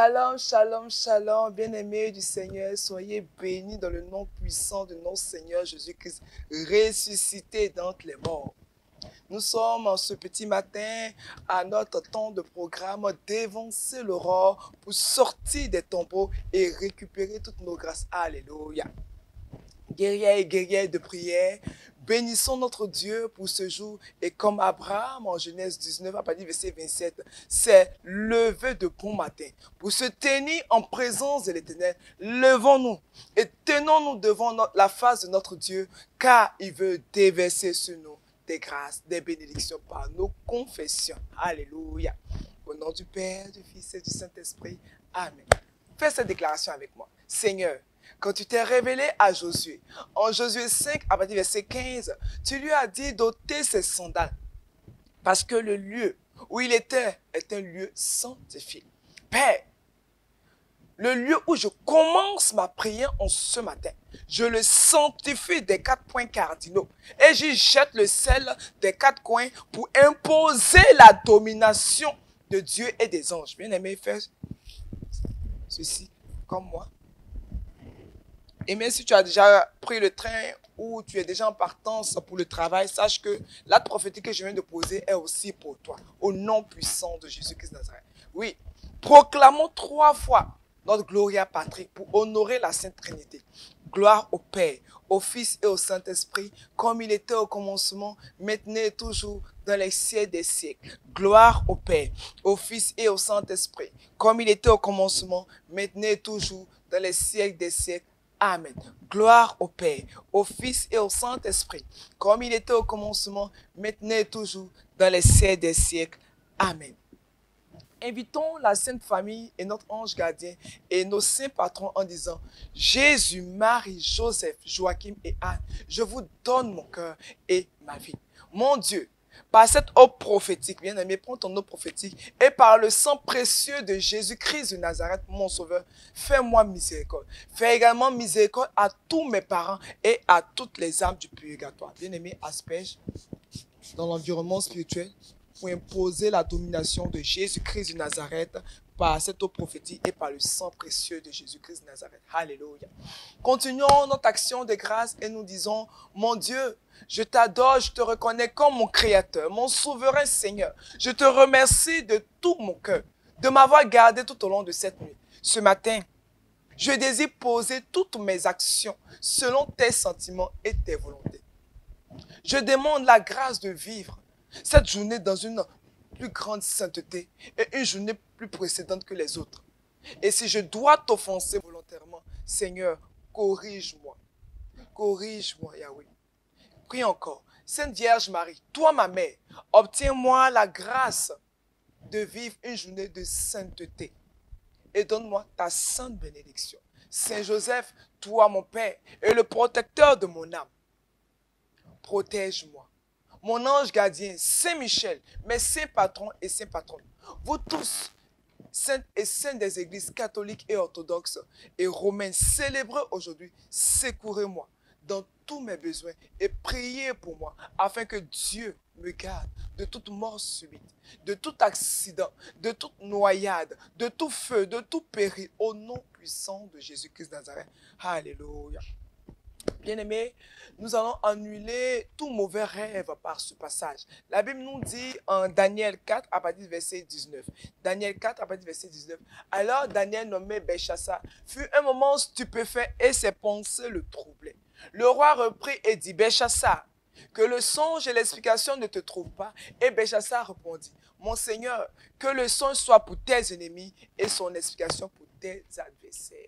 Shalom, shalom, shalom, bien-aimés du Seigneur, soyez bénis dans le nom puissant de notre Seigneur Jésus-Christ, ressuscité d'entre les morts. Nous sommes ce petit matin à notre temps de programme d'évancer l'aurore pour sortir des tombeaux et récupérer toutes nos grâces. Alléluia. Guerriers et guerrières de prière, bénissons notre Dieu pour ce jour. Et comme Abraham en Genèse 19, à partir du verset 27, c'est levé de bon matin. Pour se tenir en présence de l'Éternel, levons-nous et tenons-nous devant la face de notre Dieu, car il veut déverser sur nous des grâces, des bénédictions par nos confessions. Alléluia. Au nom du Père, du Fils et du Saint-Esprit. Amen. Fais cette déclaration avec moi. Seigneur, quand tu t'es révélé à Josué, en Josué 5, à partir du verset 15, tu lui as dit d'ôter ses sandales, parce que le lieu où il était est un lieu sanctifié. Père, le lieu où je commence ma prière en ce matin, je le sanctifie des 4 points cardinaux et j'y jette le sel des 4 coins pour imposer la domination de Dieu et des anges. Bien aimé, fais ceci comme moi. Et même si tu as déjà pris le train ou tu es déjà en partance pour le travail, sache que l'acte prophétique que je viens de poser est aussi pour toi, au nom puissant de Jésus-Christ de Nazareth. Oui, proclamons 3 fois notre Gloria Patri pour honorer la Sainte Trinité. Gloire au Père, au Fils et au Saint-Esprit, comme il était au commencement, maintenant et toujours, dans les siècles des siècles. Gloire au Père, au Fils et au Saint-Esprit, comme il était au commencement, maintenant et toujours, dans les siècles des siècles. Amen. Gloire au Père, au Fils et au Saint-Esprit, comme il était au commencement, maintenant et toujours, dans les siècles des siècles. Amen. Invitons la Sainte Famille et notre ange gardien et nos saints patrons en disant: Jésus, Marie, Joseph, Joachim et Anne, je vous donne mon cœur et ma vie. Mon Dieu, par cette eau prophétique, bien aimé, prends ton eau prophétique et par le sang précieux de Jésus-Christ de Nazareth, mon sauveur, fais-moi miséricorde. Fais également miséricorde à tous mes parents et à toutes les âmes du purgatoire. Bien aimé, asperge dans l'environnement spirituel pour imposer la domination de Jésus-Christ de Nazareth par cette eau prophétique et par le sang précieux de Jésus-Christ de Nazareth. Alléluia. Continuons notre action de grâce et nous disons: mon Dieu, je t'adore, je te reconnais comme mon Créateur, mon souverain Seigneur. Je te remercie de tout mon cœur de m'avoir gardé tout au long de cette nuit. Ce matin, je désire poser toutes mes actions selon tes sentiments et tes volontés. Je demande la grâce de vivre cette journée dans une plus grande sainteté et une journée plus précédente que les autres. Et si je dois t'offenser volontairement, Seigneur, corrige-moi. Corrige-moi, Yahweh. Prie encore. Sainte Vierge Marie, toi ma mère, obtiens-moi la grâce de vivre une journée de sainteté et donne-moi ta sainte bénédiction. Saint Joseph, toi mon Père et le protecteur de mon âme, protège-moi. Mon ange gardien, Saint Michel, mes saints patrons et saints patronnes, vous tous, saints et saints des églises catholiques et orthodoxes et romaines, célébrez aujourd'hui, secourez-moi dans tous mes besoins et priez pour moi, afin que Dieu me garde de toute mort subite, de tout accident, de toute noyade, de tout feu, de tout péril, au nom puissant de Jésus-Christ de Nazareth. Alléluia. Bien-aimés, nous allons annuler tout mauvais rêve par ce passage. La Bible nous dit en Daniel 4, à partir du verset 19. Daniel 4, à partir du verset 19. Alors Daniel, nommé Belchassar, fut un moment stupéfait et ses pensées le troublaient. Le roi reprit et dit: Belchassar, que le songe et l'explication ne te trouvent pas. Et Belchassar répondit: mon Seigneur, que le songe soit pour tes ennemis et son explication pour tes adversaires.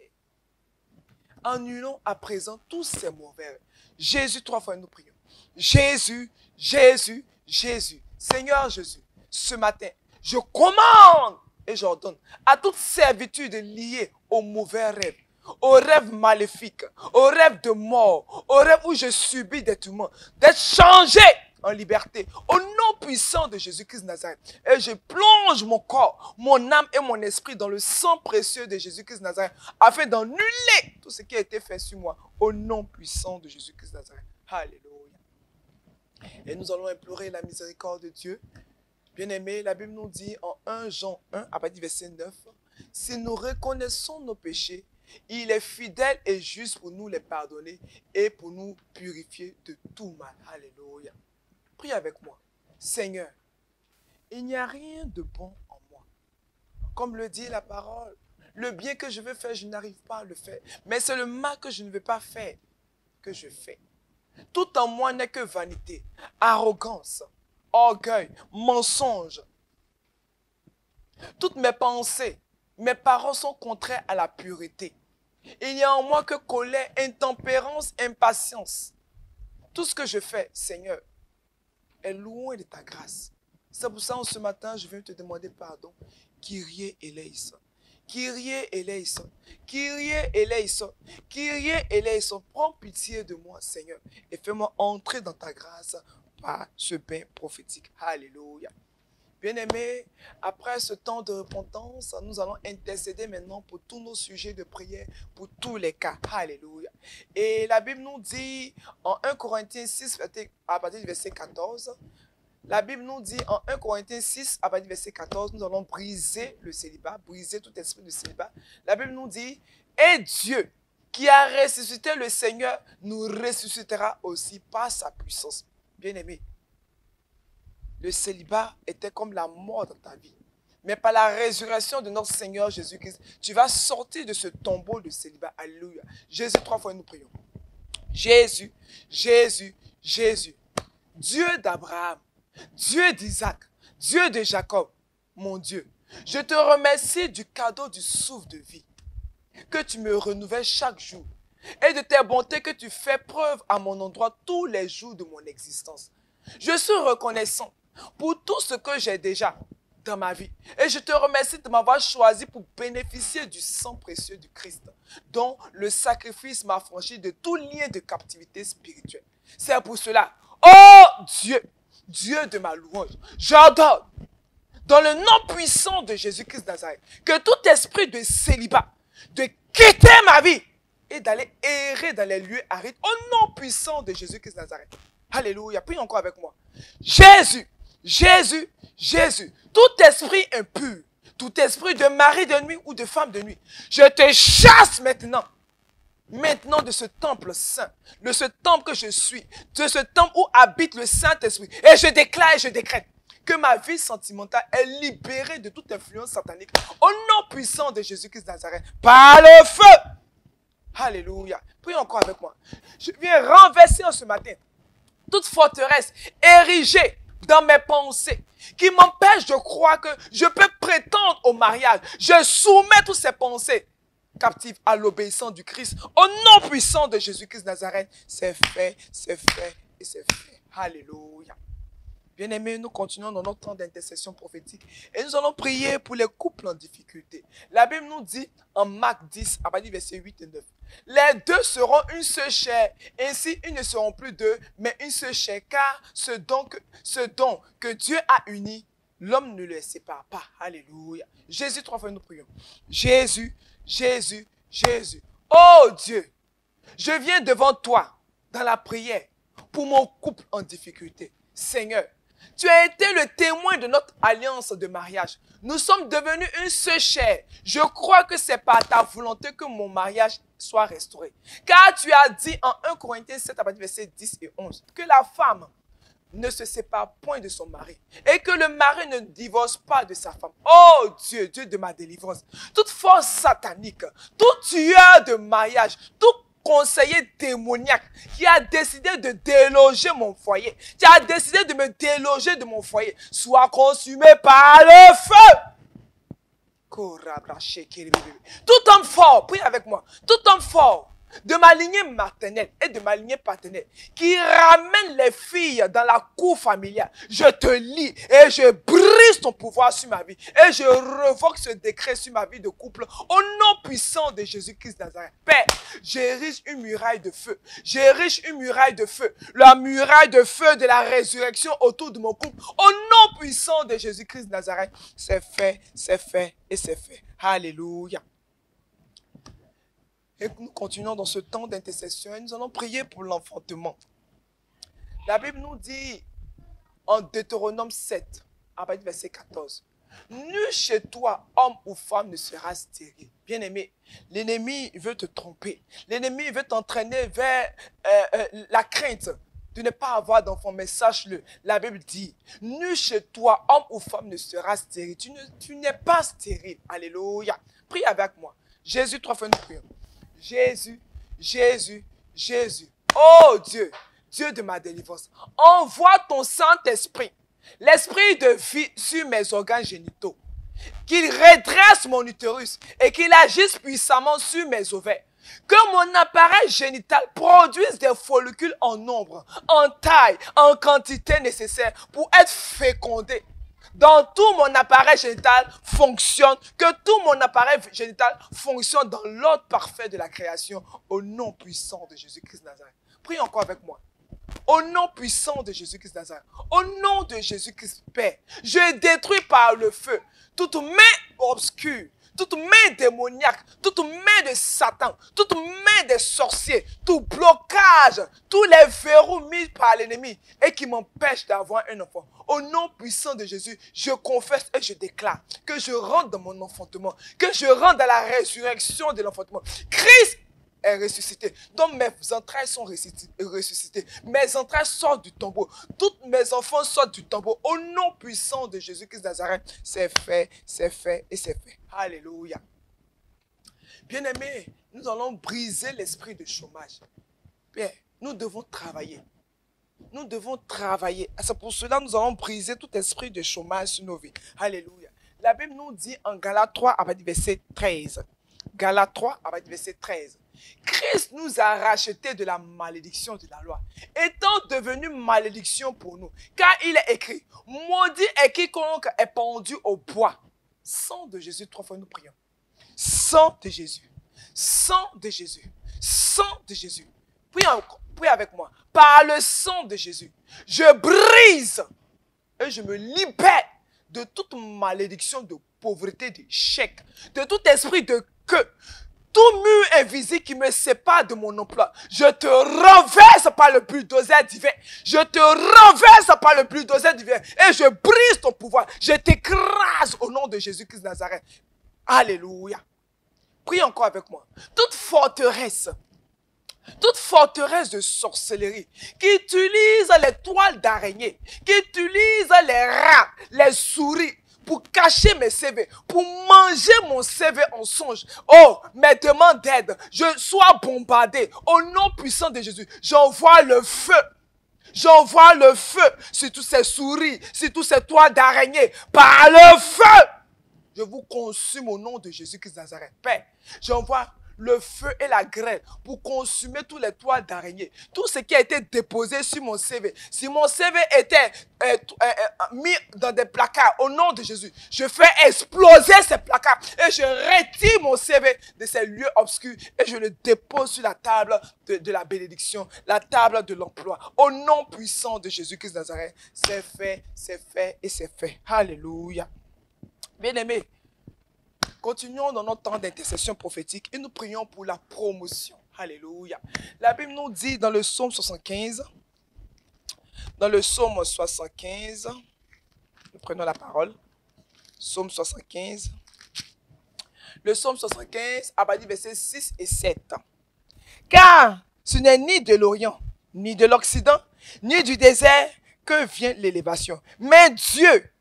Annulons à présent tous ces mauvais. Jésus, 3 fois nous prions. Jésus, Jésus, Jésus. Seigneur Jésus, ce matin, je commande et j'ordonne à toute servitude liée aux mauvais rêves, aux rêves maléfiques, aux rêves de mort, aux rêves où je subis des tourments, d'être changé en liberté, au nom puissant de Jésus-Christ de Nazareth. Et je plonge mon corps, mon âme et mon esprit dans le sang précieux de Jésus-Christ de Nazareth, afin d'annuler tout ce qui a été fait sur moi, au nom puissant de Jésus-Christ de Nazareth. Alléluia. Et nous allons implorer la miséricorde de Dieu. Bien-aimé, la Bible nous dit en 1 Jean 1, à partir du verset 9, si nous reconnaissons nos péchés, il est fidèle et juste pour nous les pardonner et pour nous purifier de tout mal. Alléluia. Prie avec moi. Seigneur, il n'y a rien de bon en moi. Comme le dit la parole, le bien que je veux faire, je n'arrive pas à le faire. Mais c'est le mal que je ne veux pas faire que je fais. Tout en moi n'est que vanité, arrogance, orgueil, mensonge. Toutes mes pensées, mes paroles sont contraires à la pureté. Il n'y a en moi que colère, intempérance, impatience. Tout ce que je fais, Seigneur, est loin de ta grâce. C'est pour ça que ce matin, je viens te demander pardon. Kyrie eleison. Kyrie eleison. Kyrie eleison. Kyrie eleison. Prends pitié de moi, Seigneur, et fais-moi entrer dans ta grâce par ce bain prophétique. Alléluia. Bien-aimés, après ce temps de repentance, nous allons intercéder maintenant pour tous nos sujets de prière, pour tous les cas. Alléluia. Et la Bible nous dit en 1 Corinthiens 6, à partir du verset 14, la Bible nous dit en 1 Corinthiens 6, à partir du verset 14, nous allons briser le célibat, briser tout esprit de célibat. La Bible nous dit, et Dieu qui a ressuscité le Seigneur nous ressuscitera aussi par sa puissance. Bien-aimés, le célibat était comme la mort dans ta vie. Mais par la résurrection de notre Seigneur Jésus-Christ, tu vas sortir de ce tombeau de célibat. Alléluia. Jésus, 3 fois nous prions. Jésus, Jésus, Jésus. Dieu d'Abraham, Dieu d'Isaac, Dieu de Jacob, mon Dieu. Je te remercie du cadeau du souffle de vie que tu me renouvelles chaque jour et de tes bontés que tu fais preuve à mon endroit tous les jours de mon existence. Je suis reconnaissant pour tout ce que j'ai déjà dans ma vie. Et je te remercie de m'avoir choisi pour bénéficier du sang précieux du Christ, dont le sacrifice m'a affranchi de tout lien de captivité spirituelle. C'est pour cela, oh Dieu, Dieu de ma louange, j'ordonne, dans le nom puissant de Jésus-Christ de Nazareth, que tout esprit de célibat, de quitter ma vie et d'aller errer dans les lieux arides, au nom puissant de Jésus-Christ de Nazareth. Alléluia, prie encore avec moi. Jésus, Jésus, Jésus, tout esprit impur, tout esprit de mari de nuit ou de femme de nuit, je te chasse maintenant de ce temple saint, de ce temple que je suis, de ce temple où habite le Saint-Esprit. Et je déclare et je décrète que ma vie sentimentale est libérée de toute influence satanique au nom puissant de Jésus-Christ de Nazareth, par le feu. Alléluia. Prie encore avec moi. Je viens renverser en ce matin toute forteresse érigée dans mes pensées qui m'empêche de croire que je peux prétendre au mariage. Je soumets toutes ces pensées captives à l'obéissance du Christ. Au nom puissant de Jésus-Christ de Nazareth, c'est fait, c'est fait et c'est fait. Alléluia. Bien-aimés, nous continuons dans notre temps d'intercession prophétique et nous allons prier pour les couples en difficulté. La Bible nous dit en Marc 10, à partir du verset 8 et 9, les deux seront une seule chair, ainsi ils ne seront plus deux, mais une seule chair, car ce don que Dieu a uni, l'homme ne le sépare pas. Alléluia. Jésus, 3 fois nous prions. Jésus, Jésus, Jésus. Oh Dieu, je viens devant toi dans la prière pour mon couple en difficulté. Seigneur, tu as été le témoin de notre alliance de mariage. Nous sommes devenus une seule chair. Je crois que c'est par ta volonté que mon mariage soit restauré. Car tu as dit en 1 Corinthiens 7, à partir du verset 10 et 11, que la femme ne se sépare point de son mari et que le mari ne divorce pas de sa femme. Oh Dieu, Dieu de ma délivrance, toute force satanique, tout tueur de mariage, tout conseiller démoniaque qui a décidé de déloger mon foyer, qui a décidé de me déloger de mon foyer, soit consumé par le feu. Tout homme fort, prie avec moi, tout homme fort de ma lignée maternelle et de ma lignée paternelle qui ramène les filles dans la cour familiale, je te lie et je brise ton pouvoir sur ma vie et je revoque ce décret sur ma vie de couple au nom puissant de Jésus-Christ de Nazareth. Père, j'érige une muraille de feu, j'érige une muraille de feu, la muraille de feu de la résurrection autour de mon couple au nom puissant de Jésus-Christ de Nazareth. C'est fait et c'est fait. Alléluia. Et nous continuons dans ce temps d'intercession et nous allons prier pour l'enfantement. La Bible nous dit en Deutéronome 7, à partir du verset 14, Nul chez toi, homme ou femme, ne sera stérile. Bien-aimé, l'ennemi veut te tromper. L'ennemi veut t'entraîner vers la crainte de ne pas avoir d'enfant. Mais sache-le, la Bible dit, nul chez toi, homme ou femme, ne sera stérile. Tu n'es pas stérile. Alléluia. Prie avec moi. Jésus, 3 fois nous prions. Jésus, Jésus, Jésus. Oh Dieu, Dieu de ma délivrance, envoie ton Saint-Esprit, l'esprit de vie sur mes organes génitaux, qu'il redresse mon utérus et qu'il agisse puissamment sur mes ovaires. Que mon appareil génital produise des follicules en nombre, en taille, en quantité nécessaire pour être fécondé. Dans tout mon appareil génital fonctionne, que tout mon appareil génital fonctionne dans l'ordre parfait de la création, au nom puissant de Jésus-Christ de Nazareth. Prie encore avec moi. Au nom puissant de Jésus-Christ de Nazareth, au nom de Jésus-Christ Père, je détruis par le feu toute main obscure, toute main démoniaque, toute main de Satan, toute main des sorciers, tout blocage, tous les verrous mis par l'ennemi et qui m'empêchent d'avoir un enfant. Au nom puissant de Jésus, je confesse et je déclare que je rentre dans mon enfantement, que je rentre dans la résurrection de l'enfantement. Christ est ressuscité. Donc mes entrailles sont ressuscitées. Mes entrailles sortent du tombeau. Tous mes enfants sortent du tombeau. Au nom puissant de Jésus-Christ de Nazareth, c'est fait, c'est fait et c'est fait. Alléluia. Bien-aimés, nous allons briser l'esprit de chômage. Bien, nous devons travailler. Nous devons travailler. C'est pour cela que nous allons briser tout esprit de chômage sur nos vies. Alléluia. La Bible nous dit en Galates 3, verset 13. Galates 3, verset 13. Christ nous a rachetés de la malédiction de la loi, étant devenu malédiction pour nous. Car il est écrit, maudit est quiconque est pendu au bois. Sang de Jésus, 3 fois nous prions. Sang de Jésus, sang de Jésus, sang de Jésus. Prie avec moi. Par le sang de Jésus, je brise et je me libère de toute malédiction de pauvreté, d'échec, de tout esprit de queue. Tout mur invisible qui me sépare de mon emploi, je te renverse par le bulldozer divin. Je te renverse par le bulldozer divin. Et je brise ton pouvoir. Je t'écrase au nom de Jésus-Christ de Nazareth. Alléluia. Prie encore avec moi. Toute forteresse de sorcellerie qui utilise les toiles d'araignée, qui utilise les rats, les souris, pour cacher mes CV, pour manger mon CV en songe. Oh, mes demandes d'aide, je sois bombardé. Au nom puissant de Jésus, j'envoie le feu. J'envoie le feu sur toutes ces souris, sur tous ces toits d'araignée. Par le feu, je vous consume au nom de Jésus-Christ de Nazareth. Père, j'envoie le feu et la grêle pour consumer tous les toits d'araignée. Tout ce qui a été déposé sur mon CV. Si mon CV était mis dans des placards, au nom de Jésus, je fais exploser ces placards et je retire mon CV de ces lieux obscurs et je le dépose sur la table de la bénédiction, la table de l'emploi. Au nom puissant de Jésus-Christ de Nazareth, c'est fait et c'est fait. Alléluia. Bien-aimés, continuons dans notre temps d'intercession prophétique et nous prions pour la promotion. Alléluia. La Bible nous dit dans le psaume 75, nous prenons la parole, psaume 75, le psaume 75, versets 6 et 7. Car ce n'est ni de l'Orient, ni de l'Occident, ni du désert que vient l'élévation, mais Dieu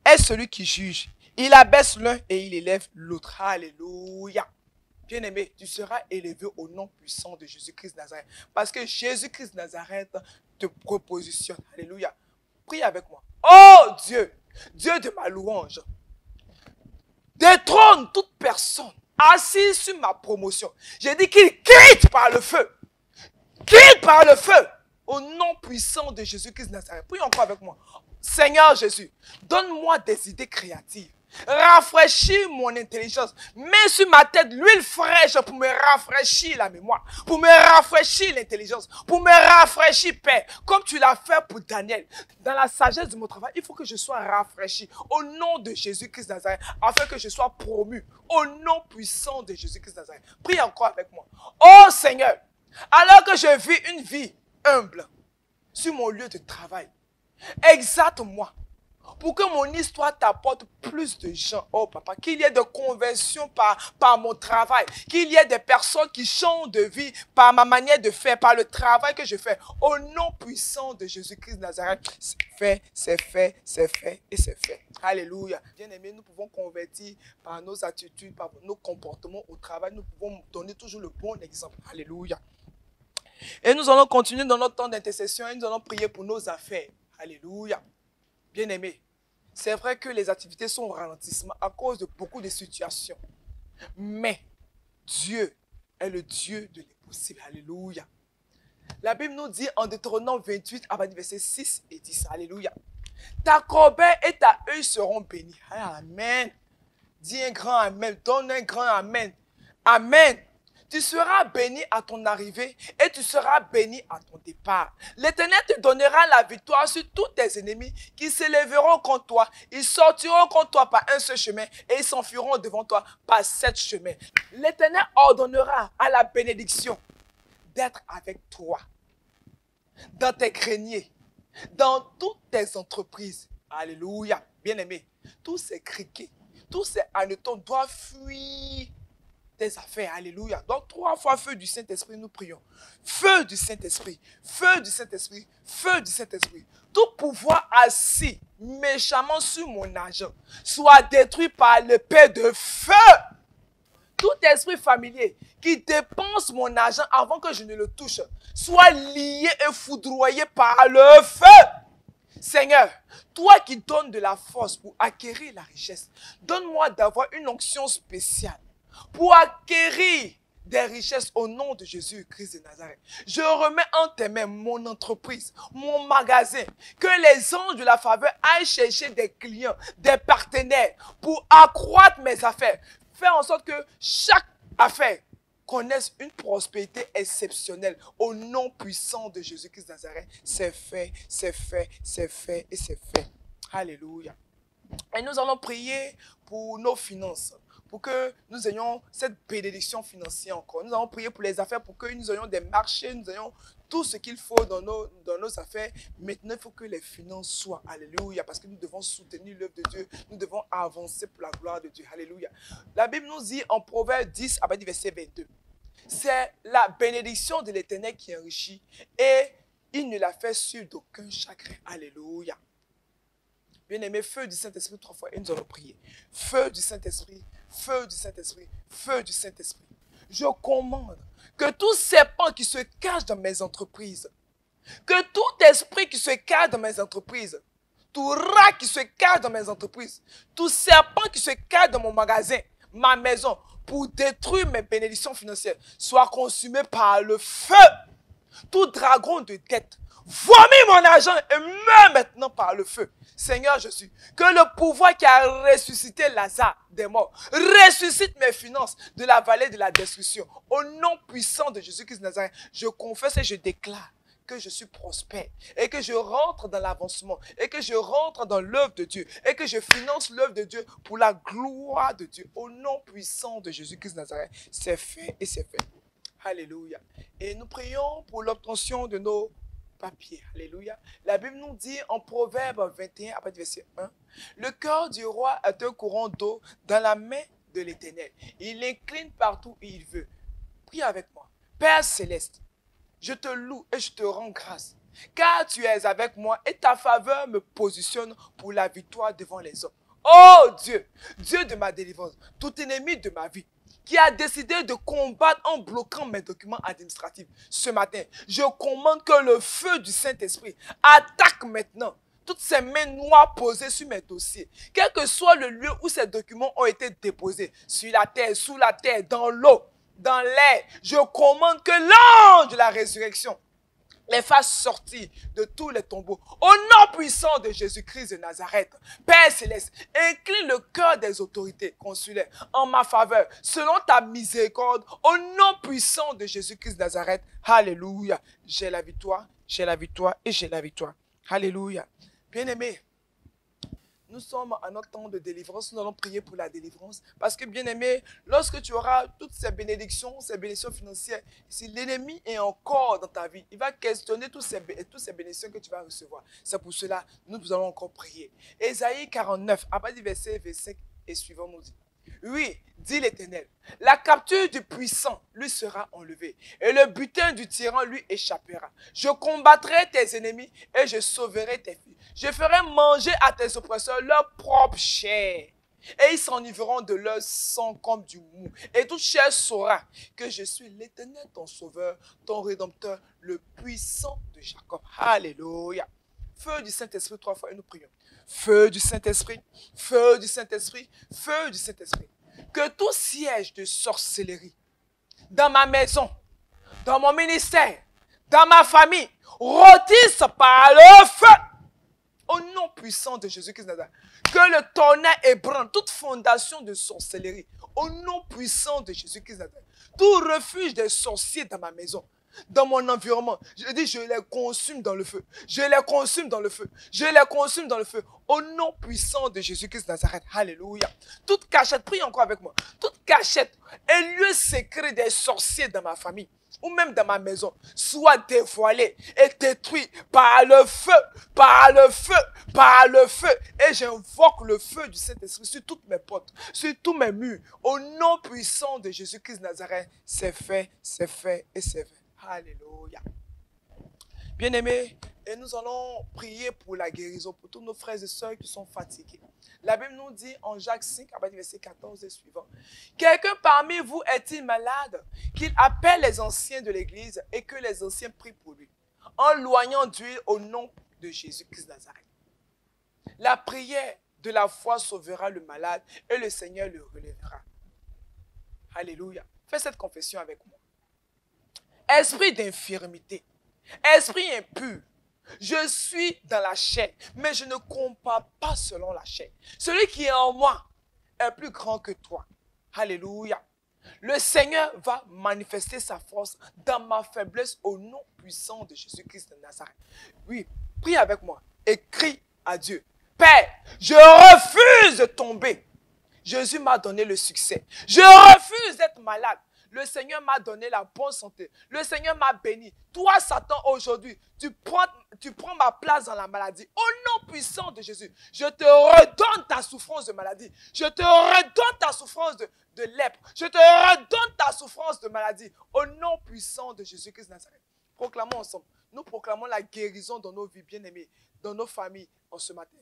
est celui qui juge. Il abaisse l'un et il élève l'autre. Alléluia. Bien-aimé, tu seras élevé au nom puissant de Jésus-Christ de Nazareth. Parce que Jésus-Christ de Nazareth te propositionne. Alléluia. Prie avec moi. Oh Dieu, Dieu de ma louange, détrône toute personne assise sur ma promotion. J'ai dit qu'il quitte par le feu. Quitte par le feu. Au nom puissant de Jésus-Christ de Nazareth. Prie encore avec moi. Seigneur Jésus, donne-moi des idées créatives. Rafraîchis mon intelligence. Mets sur ma tête l'huile fraîche pour me rafraîchir la mémoire, pour me rafraîchir l'intelligence, pour me rafraîchir, Père, comme tu l'as fait pour Daniel. Dans la sagesse de mon travail, il faut que je sois rafraîchi au nom de Jésus-Christ de Nazareth, afin que je sois promu au nom puissant de Jésus-Christ de Nazareth. Prie encore avec moi. Oh Seigneur, alors que je vis une vie humble sur mon lieu de travail, exalte-moi pour que mon histoire t'apporte plus de gens. Oh papa, qu'il y ait de conversions par mon travail, qu'il y ait des personnes qui changent de vie par ma manière de faire, par le travail que je fais. Au nom puissant de Jésus-Christ de Nazareth, c'est fait, c'est fait, c'est fait et c'est fait. Alléluia. Bien-aimés, nous pouvons convertir par nos attitudes, par nos comportements au travail. Nous pouvons donner toujours le bon exemple. Alléluia. Et nous allons continuer dans notre temps d'intercession et nous allons prier pour nos affaires. Alléluia. Bien-aimés, c'est vrai que les activités sont au ralentissement à cause de beaucoup de situations. Mais Dieu est le Dieu de l'impossible. Alléluia. La Bible nous dit en Deutéronome 28, à partir du verset 6 et 10. Alléluia. Ta corbeille et ta œil seront bénis. Amen. Dis un grand amen. Donne un grand amen. Amen. Tu seras béni à ton arrivée et tu seras béni à ton départ. L'Éternel te donnera la victoire sur tous tes ennemis qui s'élèveront contre toi. Ils sortiront contre toi par un seul chemin et ils s'enfuiront devant toi par 7 chemins. L'Éternel ordonnera à la bénédiction d'être avec toi dans tes greniers, dans toutes tes entreprises. Alléluia. Bien-aimé, tous ces criquets, tous ces hannetons doivent fuir tes affaires. Alléluia. Donc 3 fois feu du Saint-Esprit, nous prions. Feu du Saint-Esprit, feu du Saint-Esprit, feu du Saint-Esprit. Tout pouvoir assis méchamment sur mon argent soit détruit par l'épée de feu. Tout esprit familier qui dépense mon argent avant que je ne le touche soit lié et foudroyé par le feu. Seigneur, toi qui donnes de la force pour acquérir la richesse, donne-moi d'avoir une onction spéciale pour acquérir des richesses au nom de Jésus-Christ de Nazareth. Je remets en tes mains mon entreprise, mon magasin, que les anges de la faveur aillent chercher des clients, des partenaires pour accroître mes affaires. Faire en sorte que chaque affaire connaisse une prospérité exceptionnelle au nom puissant de Jésus-Christ de Nazareth. C'est fait, c'est fait, c'est fait et c'est fait. Alléluia. Et nous allons prier pour nos finances, pour que nous ayons cette bénédiction financière encore. Nous allons prier pour les affaires, pour que nous ayons des marchés, nous ayons tout ce qu'il faut dans nos affaires. Maintenant, il faut que les finances soient. Alléluia. Parce que nous devons soutenir l'œuvre de Dieu. Nous devons avancer pour la gloire de Dieu. Alléluia. La Bible nous dit en Proverbe 10, à partir du verset 22. C'est la bénédiction de l'Éternel qui enrichit et il ne la fait sur d'aucun chagrin. Alléluia. Bien-aimé, feu du Saint-Esprit 3 fois et nous allons prier. Feu du Saint-Esprit, feu du Saint-Esprit, feu du Saint-Esprit. Je commande que tout serpent qui se cache dans mes entreprises, que tout esprit qui se cache dans mes entreprises, tout rat qui se cache dans mes entreprises, tout serpent qui se cache dans mon magasin, ma maison, pour détruire mes bénédictions financières, soit consumé par le feu. Tout dragon de tête, vomit mon argent et meurt maintenant par le feu. Seigneur Jésus, que le pouvoir qui a ressuscité Lazare des morts ressuscite mes finances de la vallée de la destruction. Au nom puissant de Jésus-Christ de Nazareth, je confesse et je déclare que je suis prospère et que je rentre dans l'avancement et que je rentre dans l'œuvre de Dieu et que je finance l'œuvre de Dieu pour la gloire de Dieu. Au nom puissant de Jésus-Christ de Nazareth, c'est fait et c'est fait. Alléluia. Et nous prions pour l'obtention de nos papiers. Alléluia. La Bible nous dit en Proverbe 21, à partir du verset 1, le cœur du roi est un courant d'eau dans la main de l'Éternel. Il l'incline partout où il veut. Prie avec moi. Père céleste, je te loue et je te rends grâce, car tu es avec moi et ta faveur me positionne pour la victoire devant les hommes. Oh Dieu, Dieu de ma délivrance, tout ennemi de ma vie, qui a décidé de combattre en bloquant mes documents administratifs ce matin. Je commande que le feu du Saint-Esprit attaque maintenant toutes ces mains noires posées sur mes dossiers. Quel que soit le lieu où ces documents ont été déposés, sur la terre, sous la terre, dans l'eau, dans l'air, je commande que l'ange de la résurrection les fasse sortir de tous les tombeaux. Au nom puissant de Jésus-Christ de Nazareth, Père Céleste, incline le cœur des autorités consulaires en ma faveur, selon ta miséricorde, au nom puissant de Jésus-Christ de Nazareth. Alléluia. J'ai la victoire et j'ai la victoire. Alléluia. Bien-aimés, nous sommes à notre temps de délivrance. Nous allons prier pour la délivrance. Parce que, bien-aimé, lorsque tu auras toutes ces bénédictions financières, si l'ennemi est encore dans ta vie, il va questionner toutes ces bénédictions que tu vas recevoir. C'est pour cela nous allons encore prier. Ésaïe 49, à partir du verset 25 et suivant, nous dit: oui, dit l'Éternel, la capture du puissant lui sera enlevée et le butin du tyran lui échappera. Je combattrai tes ennemis et je sauverai tes filles. Je ferai manger à tes oppresseurs leur propre chair et ils s'enivreront de leur sang comme du mou. Et toute chair saura que je suis l'Éternel, ton sauveur, ton rédempteur, le puissant de Jacob. Alléluia. Feu du Saint-Esprit 3 fois et nous prions. Feu du Saint-Esprit, feu du Saint-Esprit, feu du Saint-Esprit. Que tout siège de sorcellerie dans ma maison, dans mon ministère, dans ma famille, rôtisse par le feu. Au nom puissant de Jésus-Christ de Nazareth. Que le tonnerre ébranle toute fondation de sorcellerie. Au nom puissant de Jésus-Christ de Nazareth. Tout refuge des sorciers dans ma maison, dans mon environnement, je dis, je les consume dans le feu. Je les consume dans le feu. Je les consume dans le feu. Au nom puissant de Jésus-Christ de Nazareth. Alléluia. Toute cachette, prie encore avec moi. Toute cachette, un lieu secret des sorciers dans ma famille, ou même dans ma maison, soit dévoilé et détruit par le feu, par le feu, par le feu. Et j'invoque le feu du Saint-Esprit sur toutes mes portes, sur tous mes murs. Au nom puissant de Jésus-Christ de Nazareth, c'est fait et c'est fait. Alléluia. Bien-aimés, et nous allons prier pour la guérison, pour tous nos frères et sœurs qui sont fatigués. La Bible nous dit en Jacques 5, à partir du verset 14 et suivant: quelqu'un parmi vous est-il malade, qu'il appelle les anciens de l'église et que les anciens prient pour lui, en loignant d'huile au nom de Jésus-Christ de Nazareth. La prière de la foi sauvera le malade et le Seigneur le relèvera. Alléluia. Fais cette confession avec moi. Esprit d'infirmité, esprit impur, je suis dans la chair, mais je ne combats pas selon la chair. Celui qui est en moi est plus grand que toi. Alléluia. Le Seigneur va manifester sa force dans ma faiblesse au nom puissant de Jésus-Christ de Nazareth. Oui, prie avec moi et crie à Dieu: Père, je refuse de tomber. Jésus m'a donné le succès. Je refuse d'être malade. Le Seigneur m'a donné la bonne santé. Le Seigneur m'a béni. Toi, Satan, aujourd'hui, tu prends ma place dans la maladie. Au nom puissant de Jésus, je te redonne ta souffrance de maladie. Je te redonne ta souffrance de lèpre. Je te redonne ta souffrance de maladie. Au nom puissant de Jésus-Christ de Nazareth. Proclamons ensemble. Nous proclamons la guérison dans nos vies bien-aimées, dans nos familles en ce matin.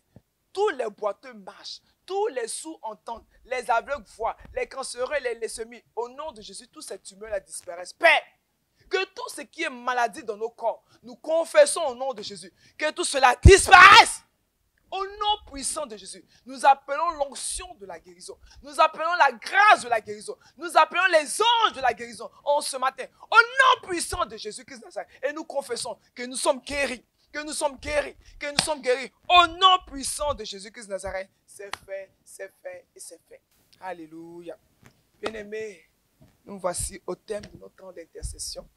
Tous les boiteux marchent, tous les sourds entendent, les aveugles voient, les cancéreux et les leucémies. Au nom de Jésus, tous ces tumeurs disparaissent. Père, que tout ce qui est maladie dans nos corps, nous confessons au nom de Jésus, que tout cela disparaisse. Au nom puissant de Jésus, nous appelons l'onction de la guérison. Nous appelons la grâce de la guérison. Nous appelons les anges de la guérison en ce matin. Au nom puissant de Jésus-Christ de Nazareth. Et nous confessons que nous sommes guéris. Que nous sommes guéris, que nous sommes guéris. Au nom puissant de Jésus-Christ de Nazareth, c'est fait et c'est fait. Alléluia. Bien-aimés, nous voici au thème de notre temps d'intercession.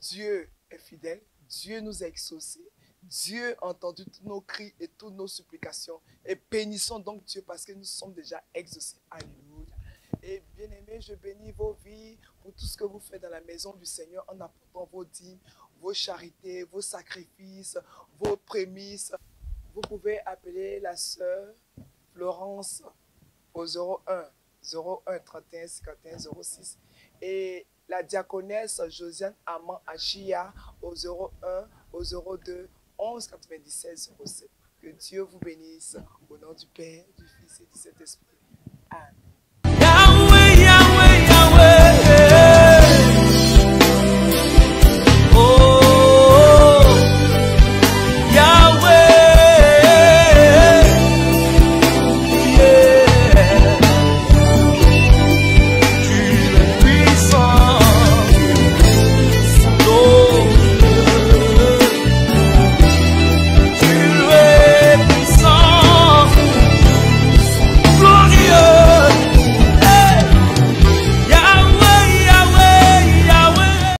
Dieu est fidèle, Dieu nous a exaucés, Dieu a entendu tous nos cris et toutes nos supplications. Et bénissons donc Dieu parce que nous sommes déjà exaucés. Alléluia. Et bien-aimés, je bénis vos vies pour tout ce que vous faites dans la maison du Seigneur en apportant vos dîmes, vos charités, vos sacrifices, vos prémices. Vous pouvez appeler la sœur Florence au 01 31 51 06 et la diaconesse Josiane Amand Achia au 01 02 11 97 07. Que Dieu vous bénisse au nom du Père, du Fils et du Saint-Esprit. Amen.